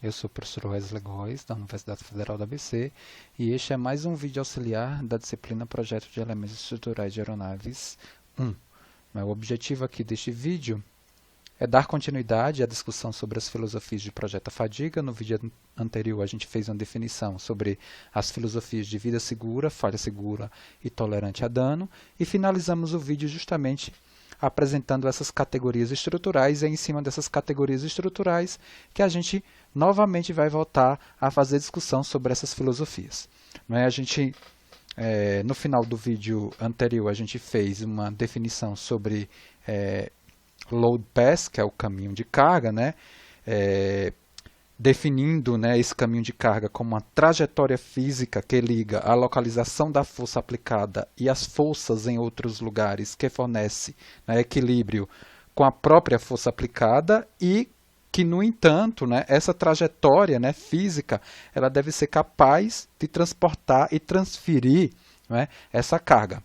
Eu sou o professor Wesley Góes, da Universidade Federal da ABC, e este é mais um vídeo auxiliar da disciplina Projeto de Elementos Estruturais de Aeronaves 1. O objetivo aqui deste vídeo é dar continuidade à discussão sobre as filosofias de Projeto à Fadiga. No vídeo anterior a gente fez uma definição sobre as filosofias de vida segura, falha segura e tolerante a dano, e finalizamos o vídeo justamente apresentando essas categorias estruturais, e é em cima dessas categorias estruturais que a gente novamente vai voltar a fazer discussão sobre essas filosofias. No final do vídeo anterior, a gente fez uma definição sobre load path, que é o caminho de carga, definindo esse caminho de carga como uma trajetória física que liga a localização da força aplicada e as forças em outros lugares, que fornece equilíbrio com a própria força aplicada, e que, no entanto, essa trajetória física ela deve ser capaz de transportar e transferir essa carga.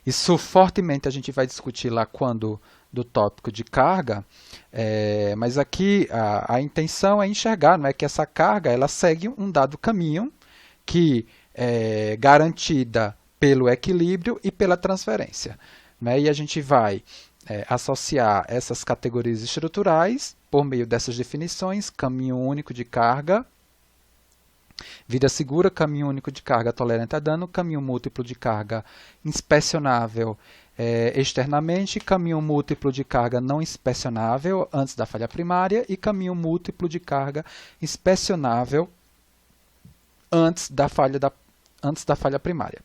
Isso fortemente a gente vai discutir lá quando do tópico de carga, mas aqui a intenção é enxergar que essa carga ela segue um dado caminho que é garantida pelo equilíbrio e pela transferência. E a gente vai associar essas categorias estruturais por meio dessas definições: caminho único de carga, vida segura, caminho único de carga tolerante a dano, caminho múltiplo de carga inspecionável externamente, caminho múltiplo de carga não inspecionável antes da falha primária e caminho múltiplo de carga inspecionável antes da falha primária.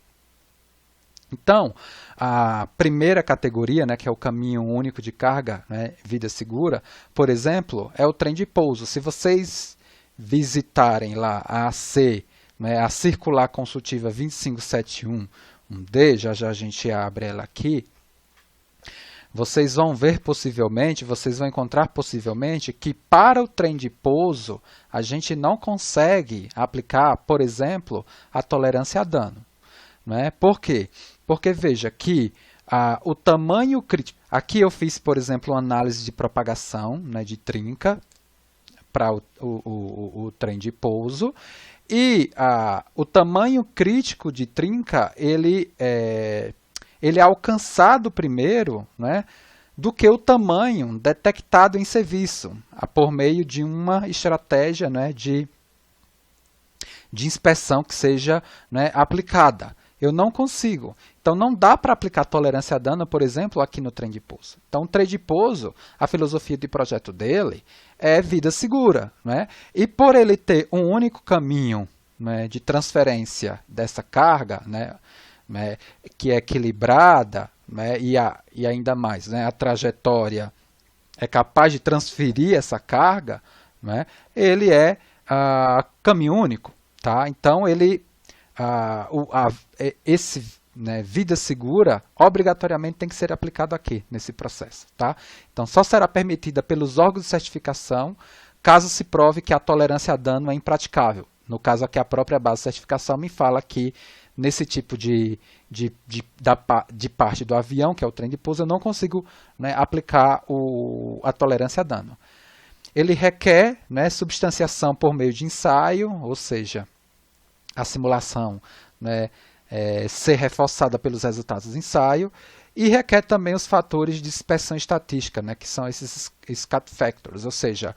Então, a primeira categoria, que é o caminho único de carga, vida segura, por exemplo, é o trem de pouso. Se vocês visitarem lá a AC, a Circular Consultiva 25711D, já a gente abre ela aqui, vocês vão ver possivelmente, vocês vão encontrar possivelmente que para o trem de pouso a gente não consegue aplicar, por exemplo, a tolerância a dano. Por quê? Porque veja que o tamanho crítico, aqui eu fiz, por exemplo, uma análise de propagação de trinca para o trem de pouso, e o tamanho crítico de trinca ele é alcançado primeiro do que o tamanho detectado em serviço, por meio de uma estratégia de inspeção que seja aplicada. Eu não consigo. Então, não dá para aplicar tolerância a dano, por exemplo, aqui no trem de pouso. Então, o trem de pouso, a filosofia de projeto dele é vida segura. E por ele ter um único caminho de transferência dessa carga, que é equilibrada, e ainda mais, a trajetória é capaz de transferir essa carga, ele é caminho único. Então, ele vida segura obrigatoriamente tem que ser aplicado aqui nesse processo. Então, só será permitida pelos órgãos de certificação caso se prove que a tolerância a dano é impraticável. No caso aqui, a própria base de certificação me fala que nesse tipo de parte do avião, que é o trem de pouso, eu não consigo aplicar a tolerância a dano. Ele requer substanciação por meio de ensaio, ou seja, a simulação ser reforçada pelos resultados do ensaio, e requer também os fatores de dispersão estatística, que são esses scat factors, ou seja,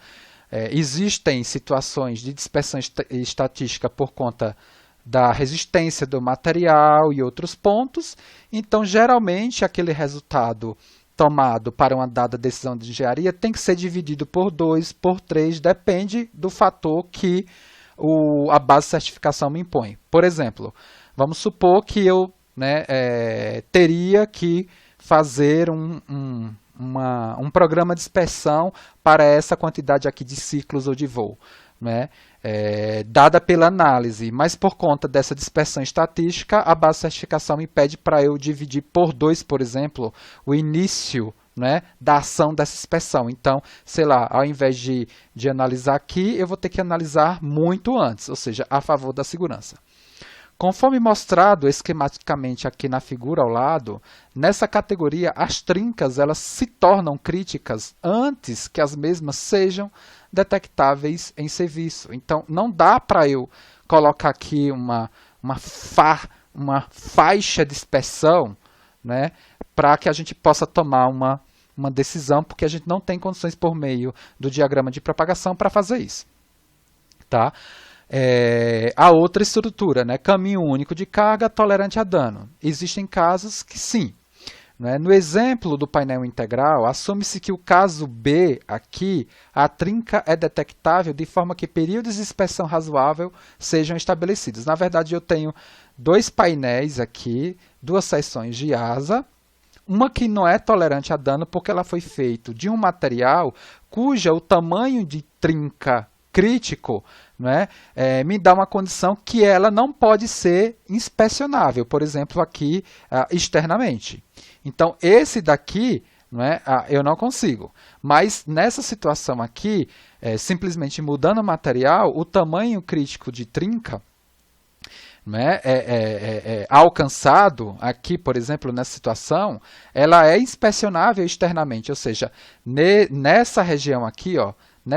existem situações de dispersão estatística por conta da resistência do material e outros pontos. Então, geralmente, aquele resultado tomado para uma dada decisão de engenharia tem que ser dividido por 2, por 3, depende do fator que a base de certificação me impõe. Por exemplo, vamos supor que eu teria que fazer um programa de dispersão para essa quantidade aqui de ciclos ou de voo, dada pela análise, mas por conta dessa dispersão estatística, a base de certificação me pede para eu dividir por 2, por exemplo, o início da ação dessa inspeção. Então, sei lá, ao invés de analisar aqui, eu vou ter que analisar muito antes, ou seja, a favor da segurança. Conforme mostrado esquematicamente aqui na figura ao lado, nessa categoria as trincas elas se tornam críticas antes que as mesmas sejam detectáveis em serviço. Então, não dá para eu colocar aqui uma faixa de dispersão, né, para que a gente possa tomar uma decisão, porque a gente não tem condições por meio do diagrama de propagação para fazer isso. Tá? A outra estrutura, né, caminho único de carga tolerante a dano. Existem casos que sim. Né? No exemplo do painel integral, assume-se que o caso B aqui, a trinca é detectável de forma que períodos de dispersão razoável sejam estabelecidos. Na verdade, eu tenho dois painéis aqui, duas seções de asa, uma que não é tolerante a dano porque ela foi feita de um material cuja o tamanho de trinca crítico, né, me dá uma condição que ela não pode ser inspecionável, por exemplo, aqui externamente. Então, esse daqui, né, eu não consigo. Mas nessa situação aqui, simplesmente mudando o material, o tamanho crítico de trinca, né, alcançado aqui, por exemplo, nessa situação, ela é inspecionável externamente, ou seja, nessa região aqui, ó, não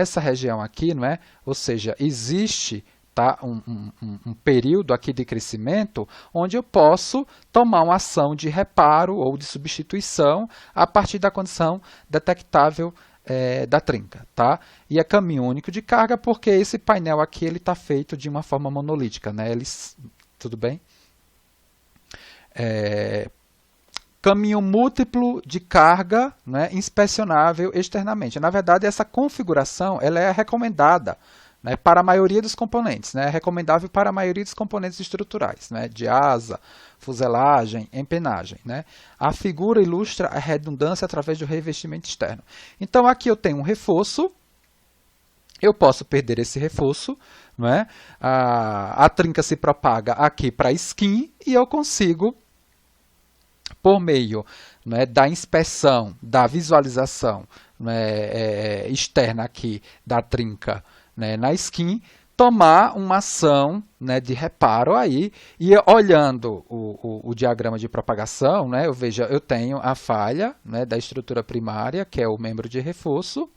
é? Ou seja, existe, tá, um período aqui de crescimento onde eu posso tomar uma ação de reparo ou de substituição a partir da condição detectável da trinca. Tá? E é caminho único de carga porque esse painel aqui está feito de uma forma monolítica. Né? Tudo bem? Caminho múltiplo de carga, né, inspecionável externamente. Na verdade, essa configuração ela é recomendada, né, para a maioria dos componentes. Né, é recomendável para a maioria dos componentes estruturais, né, de asa, fuselagem, empenagem. Né. A figura ilustra a redundância através do revestimento externo. Então, aqui eu tenho um reforço. Eu posso perder esse reforço. Né, a trinca se propaga aqui para a skin e eu consigo, por meio, né, da inspeção, da visualização, né, externa aqui da trinca, né, na skin, tomar uma ação, né, de reparo aí, e olhando o diagrama de propagação, né, eu tenho a falha, né, da estrutura primária, que é o membro de reforço.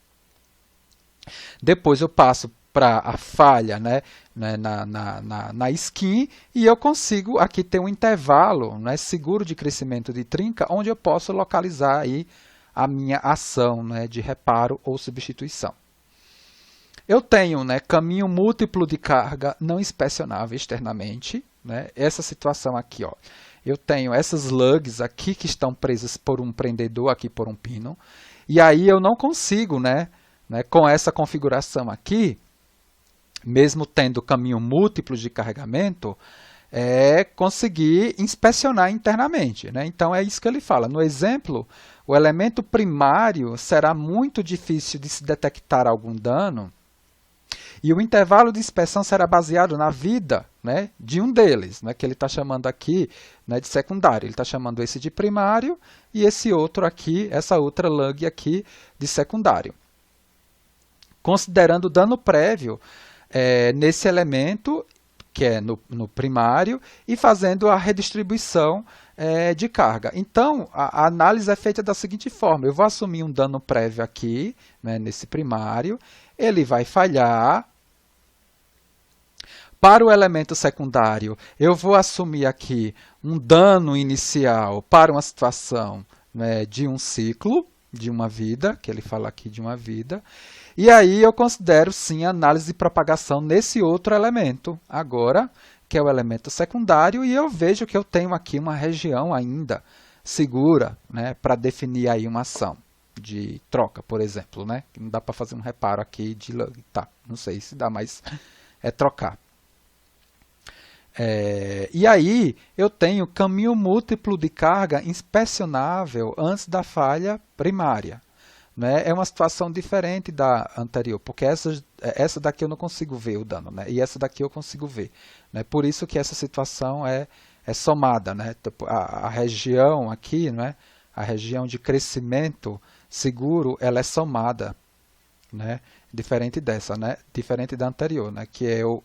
Depois eu passo para a falha, né, na skin, e eu consigo aqui ter um intervalo, né, seguro de crescimento de trinca, onde eu posso localizar aí a minha ação, né, de reparo ou substituição. Eu tenho, né, caminho múltiplo de carga não inspecionável externamente. Né, essa situação aqui, ó, eu tenho essas lugs aqui que estão presas por um prendedor, aqui por um pino, e aí eu não consigo, né, com essa configuração aqui, mesmo tendo caminho múltiplo de carregamento, conseguir inspecionar internamente. Né? Então, é isso que ele fala. No exemplo, o elemento primário será muito difícil de se detectar algum dano e o intervalo de inspeção será baseado na vida, né, de um deles, né, que ele está chamando aqui, né, de secundário. Ele está chamando esse de primário e esse outro aqui, essa outra lug aqui, de secundário. Considerando o dano prévio nesse elemento, que é no primário, e fazendo a redistribuição de carga. Então, a análise é feita da seguinte forma. Eu vou assumir um dano prévio aqui, né, nesse primário, ele vai falhar. Para o elemento secundário, eu vou assumir aqui um dano inicial para uma situação, né, de um ciclo, de uma vida, que ele fala aqui de uma vida. E aí eu considero sim a análise de propagação nesse outro elemento, agora, que é o elemento secundário, e eu vejo que eu tenho aqui uma região ainda segura, né, para definir aí uma ação de troca, por exemplo. Né? Não dá para fazer um reparo aqui de... Tá, não sei se dá, mas é trocar. E aí eu tenho caminho múltiplo de carga inspecionável antes da falha primária. Né? É uma situação diferente da anterior, porque essa daqui eu não consigo ver o dano, né? E essa daqui eu consigo ver. Né? Por isso que essa situação é somada. Né? A região aqui, né? A região de crescimento seguro, ela é somada. Né? Diferente dessa, né? Diferente da anterior, né? Que eu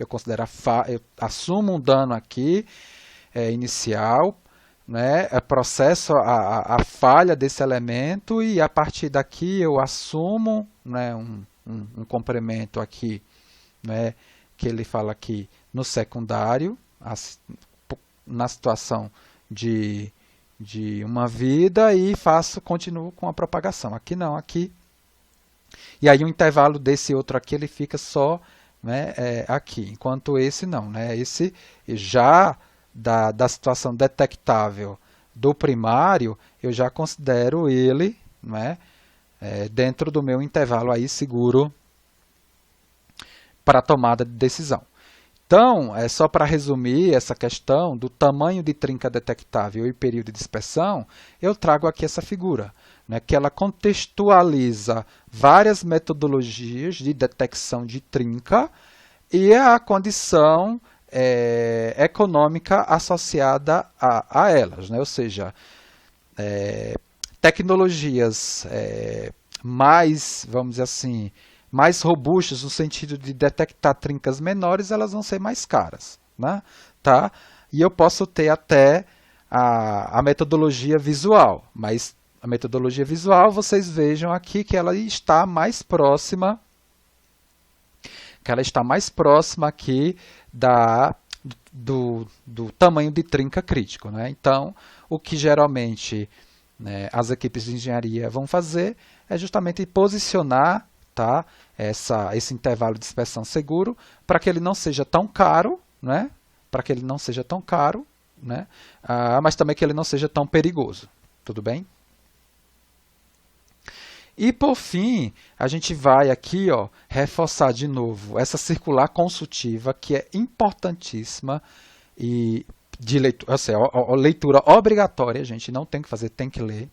considero eu assumo um dano aqui inicial, né, processo a falha desse elemento e a partir daqui eu assumo, né, um comprimento aqui, né, que ele fala aqui no secundário, na situação de uma vida, e continuo com a propagação. Aqui não, aqui. E aí o intervalo desse outro aqui, ele fica só, né, aqui, enquanto esse não, né? Esse já da situação detectável do primário, eu já considero ele, né, dentro do meu intervalo aí seguro para a tomada de decisão. Então, só para resumir essa questão do tamanho de trinca detectável e período de dispersão, eu trago aqui essa figura, né, que ela contextualiza várias metodologias de detecção de trinca e a condição econômica associada a elas, né? Ou seja, tecnologias mais, vamos dizer assim, mais robustas no sentido de detectar trincas menores, elas vão ser mais caras, né? Tá? E eu posso ter até a metodologia visual, mas a metodologia visual, vocês vejam aqui que ela está mais próxima, aqui do tamanho de trinca crítico, né? Então, o que geralmente, né, as equipes de engenharia vão fazer é justamente posicionar, tá, esse intervalo de dispersão seguro para que ele não seja tão caro, né? Mas também que ele não seja tão perigoso. Tudo bem? E por fim, a gente vai aqui, reforçar de novo essa circular consultiva, que é importantíssima e de leitura, assim, leitura obrigatória, a gente não tem que fazer, tem que ler.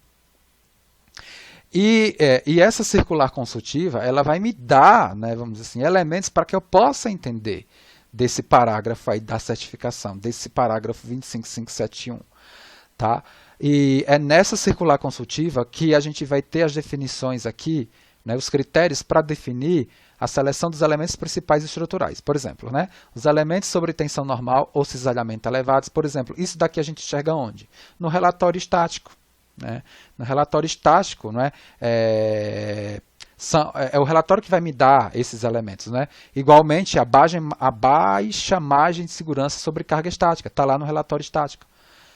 E essa circular consultiva, ela vai me dar, né, vamos dizer assim, elementos para que eu possa entender desse parágrafo aí da certificação, desse parágrafo 25571, tá? E é nessa circular consultiva que a gente vai ter as definições aqui, né, os critérios para definir a seleção dos elementos principais estruturais. Por exemplo, né, os elementos sobre tensão normal ou cisalhamento elevados, por exemplo, isso daqui a gente enxerga onde? No relatório estático. Né? No relatório estático, né, é o relatório que vai me dar esses elementos. Né? Igualmente, a baixa margem de segurança sobre carga estática, está lá no relatório estático.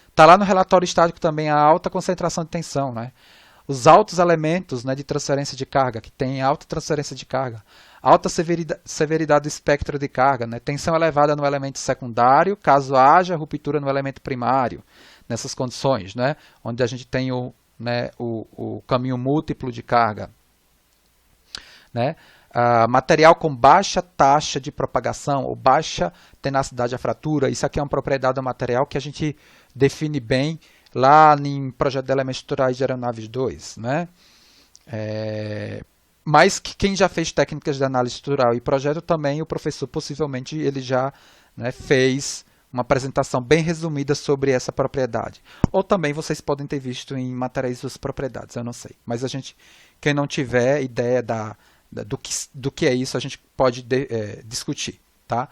Está lá no relatório estático também a alta concentração de tensão, né? Os altos elementos, né, de transferência de carga, que tem alta transferência de carga, alta severidade do espectro de carga, né, tensão elevada no elemento secundário, caso haja ruptura no elemento primário, nessas condições, né, onde a gente tem o caminho múltiplo de carga. Né? Material com baixa taxa de propagação ou baixa tenacidade à fratura, isso aqui é uma propriedade do material que a gente define bem lá em projeto de elementos estruturais de aeronaves 2. Né? Mas quem já fez técnicas de análise estrutural e projeto também, o professor possivelmente ele já, né, fez uma apresentação bem resumida sobre essa propriedade. Ou também vocês podem ter visto em materiais das propriedades, eu não sei. Mas quem não tiver ideia do que é isso, a gente pode discutir. Tá?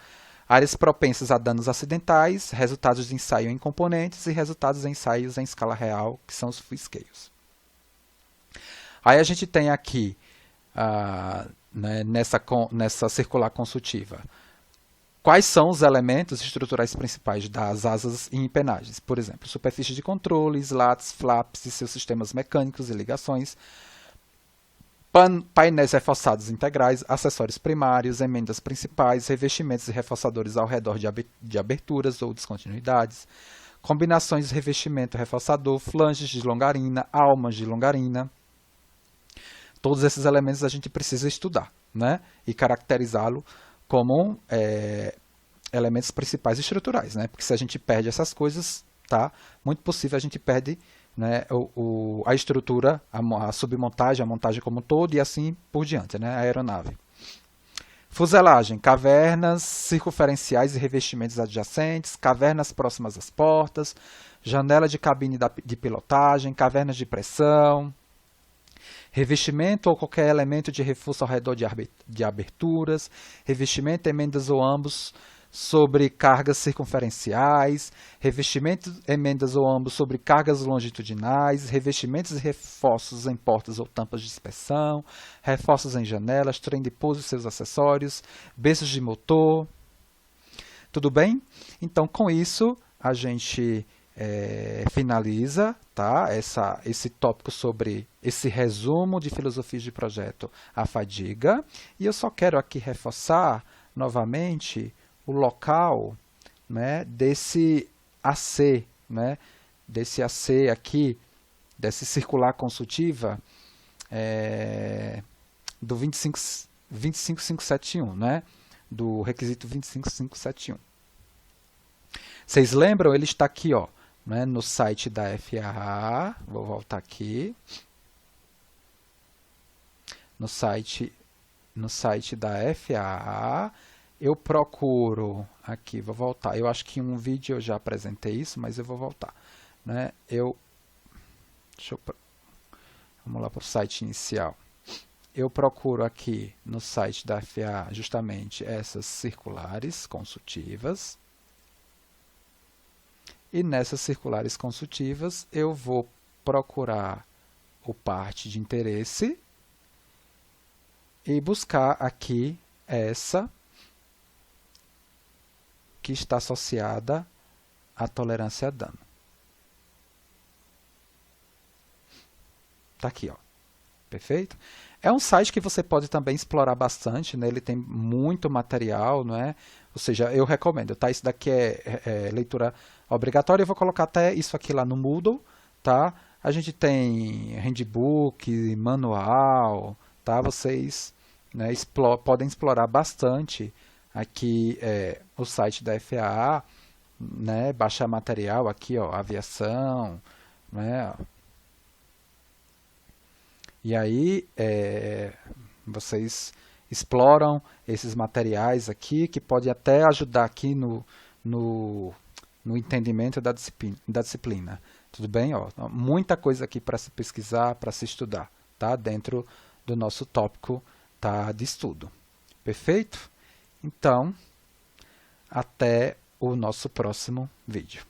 Áreas propensas a danos acidentais, resultados de ensaio em componentes e resultados de ensaios em escala real, que são os full scales. Aí a gente tem aqui, né, nessa circular consultiva, quais são os elementos estruturais principais das asas e empenagens. Por exemplo, superfície de controle, slats, flaps e seus sistemas mecânicos e ligações, painéis reforçados integrais, acessórios primários, emendas principais, revestimentos e reforçadores ao redor de aberturas ou descontinuidades, combinações de revestimento reforçador, flanges de longarina, almas de longarina. Todos esses elementos a gente precisa estudar, né? E caracterizá-lo como elementos principais estruturais, né? Porque se a gente perde essas coisas, tá? Muito possível a gente perde, né, a estrutura, a submontagem, a montagem como um todo e assim por diante, né, a aeronave. Fuselagem, cavernas circunferenciais e revestimentos adjacentes, cavernas próximas às portas, janela de cabine de pilotagem, cavernas de pressão, revestimento ou qualquer elemento de reforço ao redor de aberturas, revestimento, emendas ou ambos sobre cargas circunferenciais, revestimentos, emendas ou ambos sobre cargas longitudinais, revestimentos e reforços em portas ou tampas de inspeção, reforços em janelas, trem de pouso e seus acessórios, berços de motor. Tudo bem? Então, com isso, a gente finaliza, tá? Esse tópico sobre esse resumo de filosofias de projeto, a fadiga. E eu só quero aqui reforçar novamente o local, né, desse AC, né, desse AC aqui, desse circular consultiva do 25571, né, do requisito 25571. Vocês lembram? Ele está aqui, ó, né, no site da FAA. Vou voltar aqui. No site da FAA, eu procuro aqui, vou voltar. Eu acho que em um vídeo eu já apresentei isso, mas eu vou voltar, né? Vamos lá para o site inicial. Eu procuro aqui no site da FAA justamente essas circulares consultivas. E nessas circulares consultivas eu vou procurar o parte de interesse e buscar aqui essa que está associada à tolerância a dano. Está aqui, ó. Perfeito? É um site que você pode também explorar bastante, né? Ele tem muito material, não é? Ou seja, eu recomendo, tá? Isso daqui é leitura obrigatória. Eu vou colocar até isso aqui lá no Moodle, tá? A gente tem handbook, manual, tá? Vocês, né, podem explorar bastante aqui o site da FAA, né? Baixar material aqui, ó, aviação, né? E aí vocês exploram esses materiais aqui que pode até ajudar aqui no entendimento da disciplina. Tudo bem? Ó, muita coisa aqui para se pesquisar, para se estudar, tá? Dentro do nosso tópico, tá, de estudo. Perfeito? Então, até o nosso próximo vídeo.